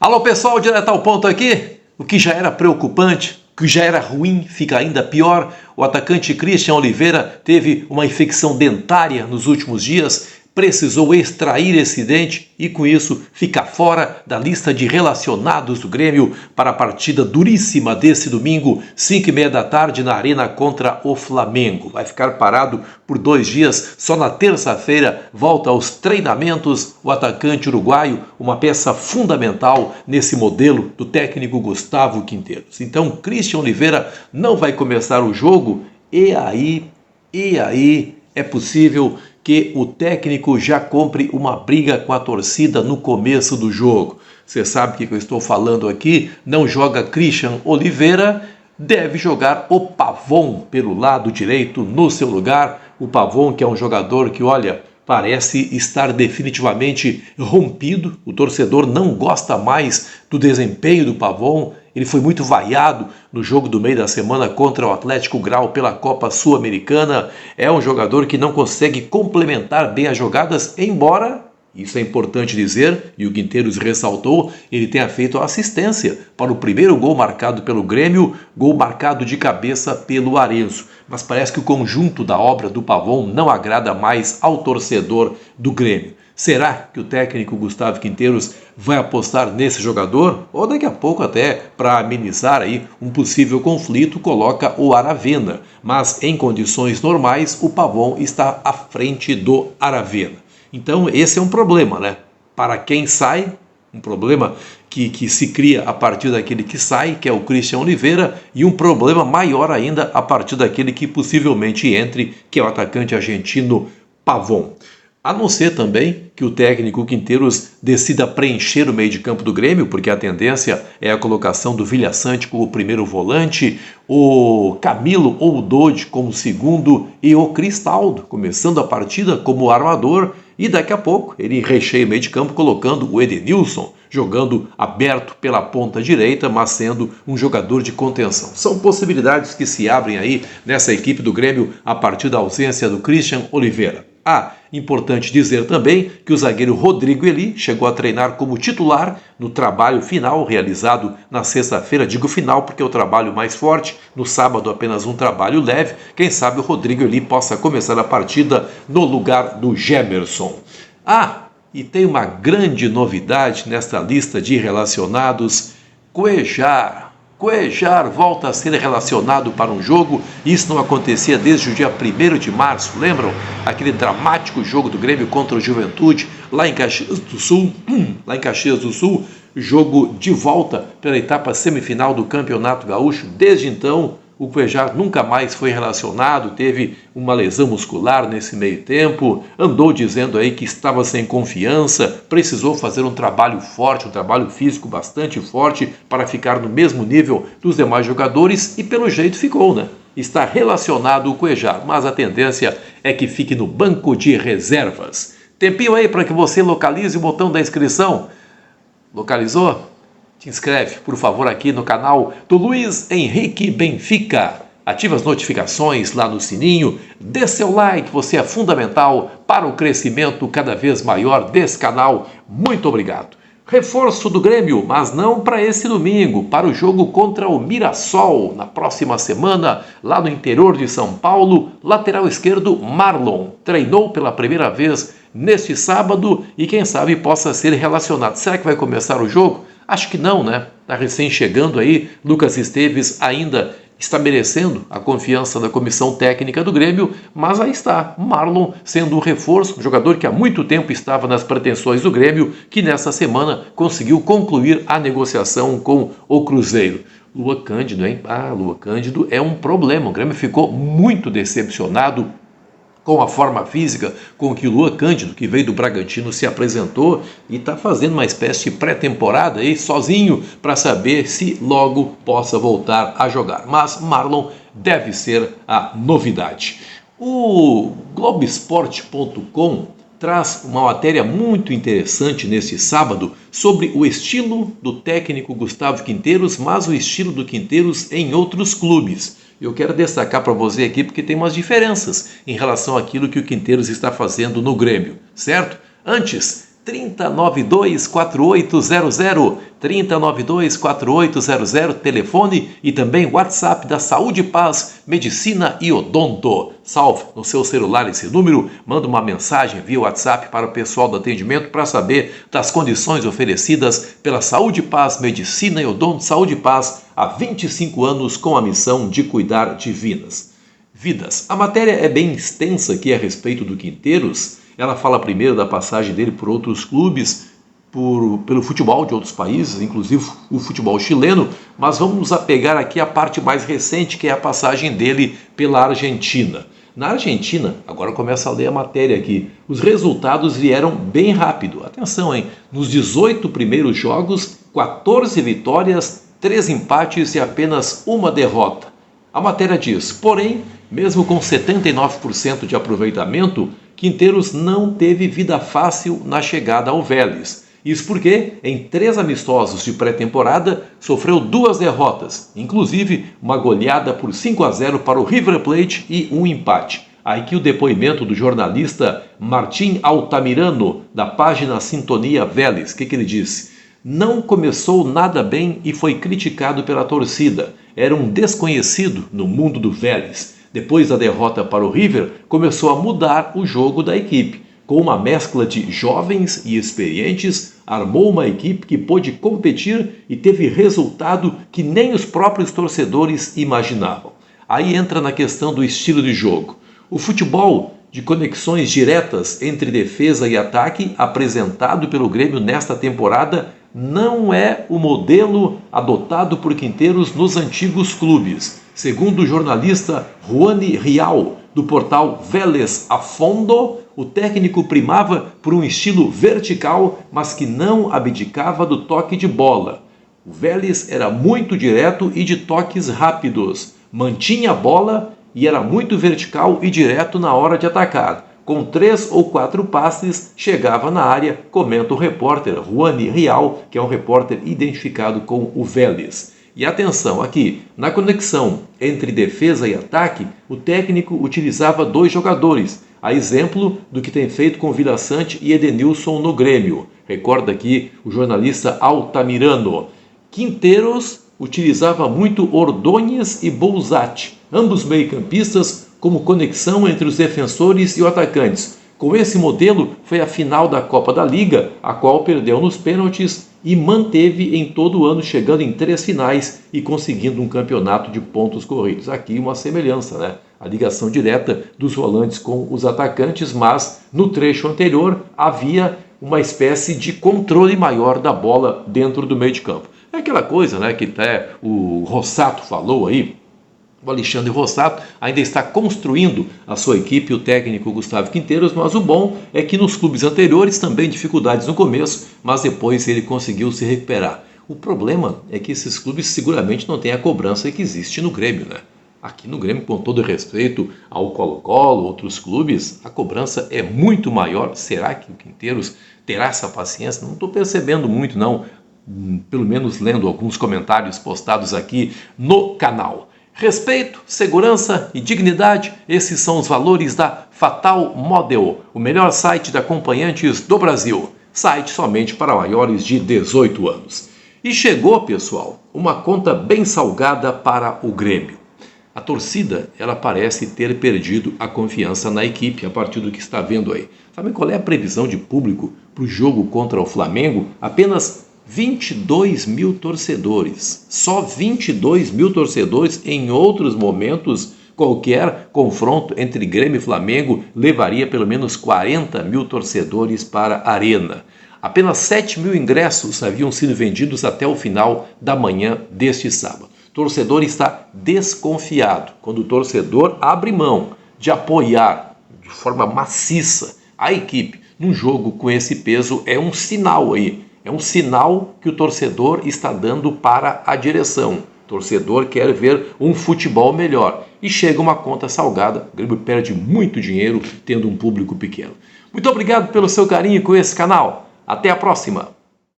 Alô pessoal, direto ao ponto aqui. O que já era preocupante, o que já era ruim, fica ainda pior. O atacante Christian Oliveira teve uma infecção dentária nos últimos dias, precisou extrair esse dente e com isso fica fora da lista de relacionados do Grêmio para a partida duríssima desse domingo, 5h30 da tarde na Arena contra o Flamengo. Vai ficar parado por 2 dias, só na terça-feira volta aos treinamentos o atacante uruguaio, uma peça fundamental nesse modelo do técnico Gustavo Quinteiros. Então Christian Oliveira não vai começar o jogo e aí é possível que o técnico já compre uma briga com a torcida no começo do jogo. Você sabe o que eu estou falando aqui? Não joga Christian Oliveira, deve jogar o Pavon pelo lado direito no seu lugar. O Pavon, que é um jogador que, olha, parece estar definitivamente rompido. O torcedor não gosta mais do desempenho do Pavon. Ele foi muito vaiado no jogo do meio da semana contra o Atlético Grau pela Copa Sul-Americana. É um jogador que não consegue complementar bem as jogadas, embora, isso é importante dizer, e o Quinteiros ressaltou, ele tenha feito a assistência para o primeiro gol marcado pelo Grêmio, gol marcado de cabeça pelo Arenzo. Mas parece que o conjunto da obra do Pavon não agrada mais ao torcedor do Grêmio. Será que o técnico Gustavo Quinteiros vai apostar nesse jogador? Ou daqui a pouco até, para amenizar aí um possível conflito, coloca o Aravena. Mas em condições normais, o Pavon está à frente do Aravena. Então esse é um problema, né? Para quem sai, um problema que se cria a partir daquele que sai, que é o Christian Oliveira, e um problema maior ainda a partir daquele que possivelmente entre, que é o atacante argentino Pavon. A não ser também que o técnico Quinteiros decida preencher o meio de campo do Grêmio, porque a tendência é a colocação do Vilhaçante como primeiro volante, o Camilo ou o Dodge como segundo e o Cristaldo começando a partida como armador, e daqui a pouco ele recheia o meio de campo colocando o Edenilson jogando aberto pela ponta direita, mas sendo um jogador de contenção. São possibilidades que se abrem aí nessa equipe do Grêmio a partir da ausência do Christian Oliveira. Importante dizer também que o zagueiro Rodrigo Eli chegou a treinar como titular no trabalho final realizado na sexta-feira. Digo final porque é o trabalho mais forte, no sábado apenas um trabalho leve. Quem sabe o Rodrigo Eli possa começar a partida no lugar do Gemerson. E tem uma grande novidade nesta lista de relacionados: Cuéllar volta a ser relacionado para um jogo. Isso não acontecia desde o dia 1º de março, lembram? Aquele dramático jogo do Grêmio contra o Juventude, lá em Caxias do Sul, jogo de volta pela etapa semifinal do Campeonato Gaúcho. Desde então, o Cuéllar nunca mais foi relacionado, teve uma lesão muscular nesse meio tempo, andou dizendo aí que estava sem confiança, precisou fazer um trabalho forte, um trabalho físico bastante forte para ficar no mesmo nível dos demais jogadores e pelo jeito ficou, né? Está relacionado o Cuéllar, mas a tendência é que fique no banco de reservas. Tempinho aí para que você localize o botão da inscrição. Localizou? Te inscreve, por favor, aqui no canal do Luiz Henrique Benfica. Ative as notificações lá no sininho, dê seu like, você é fundamental para o crescimento cada vez maior desse canal. Muito obrigado. Reforço do Grêmio, mas não para esse domingo, para o jogo contra o Mirassol, na próxima semana, lá no interior de São Paulo. Lateral esquerdo Marlon treinou pela primeira vez neste sábado e quem sabe possa ser relacionado. Será que vai começar o jogo? Acho que não, né? Está recém chegando aí, Lucas Esteves ainda estabelecendo a confiança da comissão técnica do Grêmio, mas aí está, Marlon sendo um reforço, um jogador que há muito tempo estava nas pretensões do Grêmio, que nessa semana conseguiu concluir a negociação com o Cruzeiro. Lua Cândido, hein? Lua Cândido é um problema, o Grêmio ficou muito decepcionado com a forma física com que o Lua Cândido, que veio do Bragantino, se apresentou e está fazendo uma espécie de pré-temporada aí sozinho para saber se logo possa voltar a jogar. Mas Marlon deve ser a novidade. O Globoesporte.com traz uma matéria muito interessante neste sábado sobre o estilo do técnico Gustavo Quinteiros, mas o estilo do Quinteiros em outros clubes. Eu quero destacar para você aqui porque tem umas diferenças em relação àquilo que o Quinteiros está fazendo no Grêmio, certo? Antes, 3092-4800, 3092-4800, telefone e também WhatsApp da Saúde e Paz, Medicina e Odonto. Salve no seu celular esse número, manda uma mensagem via WhatsApp para o pessoal do atendimento para saber das condições oferecidas pela Saúde e Paz, Medicina e Odonto. Saúde e Paz há 25 anos com a missão de cuidar de vidas. A matéria é bem extensa aqui a respeito do Quinteiros. Ela fala primeiro da passagem dele por outros clubes, pelo futebol de outros países, inclusive o futebol chileno, mas vamos nos apegar aqui à parte mais recente, que é a passagem dele pela Argentina. Na Argentina, agora começa a ler a matéria aqui, os resultados vieram bem rápido. Atenção, hein? Nos 18 primeiros jogos, 14 vitórias, 3 empates e apenas uma derrota. A matéria diz, porém, mesmo com 79% de aproveitamento, Quinteiros não teve vida fácil na chegada ao Vélez. Isso porque, em 3 amistosos de pré-temporada, sofreu 2 derrotas, inclusive uma goleada por 5-0 para o River Plate e um empate. Aqui o depoimento do jornalista Martim Altamirano, da página Sintonia Vélez. O que ele disse? Não começou nada bem e foi criticado pela torcida. Era um desconhecido no mundo do Vélez. Depois da derrota para o River, começou a mudar o jogo da equipe. Com uma mescla de jovens e experientes, armou uma equipe que pôde competir e teve resultado que nem os próprios torcedores imaginavam. Aí entra na questão do estilo de jogo. O futebol de conexões diretas entre defesa e ataque apresentado pelo Grêmio nesta temporada não é o modelo adotado por Quinteiros nos antigos clubes. Segundo o jornalista Juani Rial, do portal Vélez a Fondo, o técnico primava por um estilo vertical, mas que não abdicava do toque de bola. O Vélez era muito direto e de toques rápidos, mantinha a bola e era muito vertical e direto na hora de atacar. Com 3 ou 4 passes, chegava na área, comenta o repórter Juani Rial, que é um repórter identificado com o Vélez. E atenção aqui, na conexão entre defesa e ataque, o técnico utilizava 2 jogadores, a exemplo do que tem feito com Vila Sante e Edenilson no Grêmio. Recorda aqui o jornalista Altamirano. Quinteiros utilizava muito Ordonez e Bouzat, ambos meio-campistas, como conexão entre os defensores e os atacantes. Com esse modelo, foi a final da Copa da Liga, a qual perdeu nos pênaltis e manteve em todo o ano, chegando em 3 finais e conseguindo um campeonato de pontos corridos. Aqui uma semelhança, né? A ligação direta dos volantes com os atacantes, mas no trecho anterior havia uma espécie de controle maior da bola dentro do meio de campo. É aquela coisa, né, que até o Rossato falou aí. O Alexandre Rossato ainda está construindo a sua equipe, o técnico Gustavo Quinteiros, mas o bom é que nos clubes anteriores também dificuldades no começo, mas depois ele conseguiu se recuperar. O problema é que esses clubes seguramente não têm a cobrança que existe no Grêmio, né? Aqui no Grêmio, com todo respeito ao Colo-Colo, outros clubes, a cobrança é muito maior. Será que o Quinteiros terá essa paciência? Não estou percebendo muito, não, pelo menos lendo alguns comentários postados aqui no canal. Respeito, segurança e dignidade, esses são os valores da Fatal Model, o melhor site de acompanhantes do Brasil. Site somente para maiores de 18 anos. E chegou, pessoal, uma conta bem salgada para o Grêmio. A torcida, ela parece ter perdido a confiança na equipe a partir do que está vendo aí. Sabe qual é a previsão de público para o jogo contra o Flamengo? Apenas 22 mil torcedores, só 22 mil torcedores. Em outros momentos, qualquer confronto entre Grêmio e Flamengo levaria pelo menos 40 mil torcedores para a arena. Apenas 7 mil ingressos haviam sido vendidos até o final da manhã deste sábado. O torcedor está desconfiado. Quando o torcedor abre mão de apoiar de forma maciça a equipe num jogo com esse peso, é um sinal aí. É um sinal que o torcedor está dando para a direção. O torcedor quer ver um futebol melhor. E chega uma conta salgada. O Grêmio perde muito dinheiro tendo um público pequeno. Muito obrigado pelo seu carinho com esse canal. Até a próxima!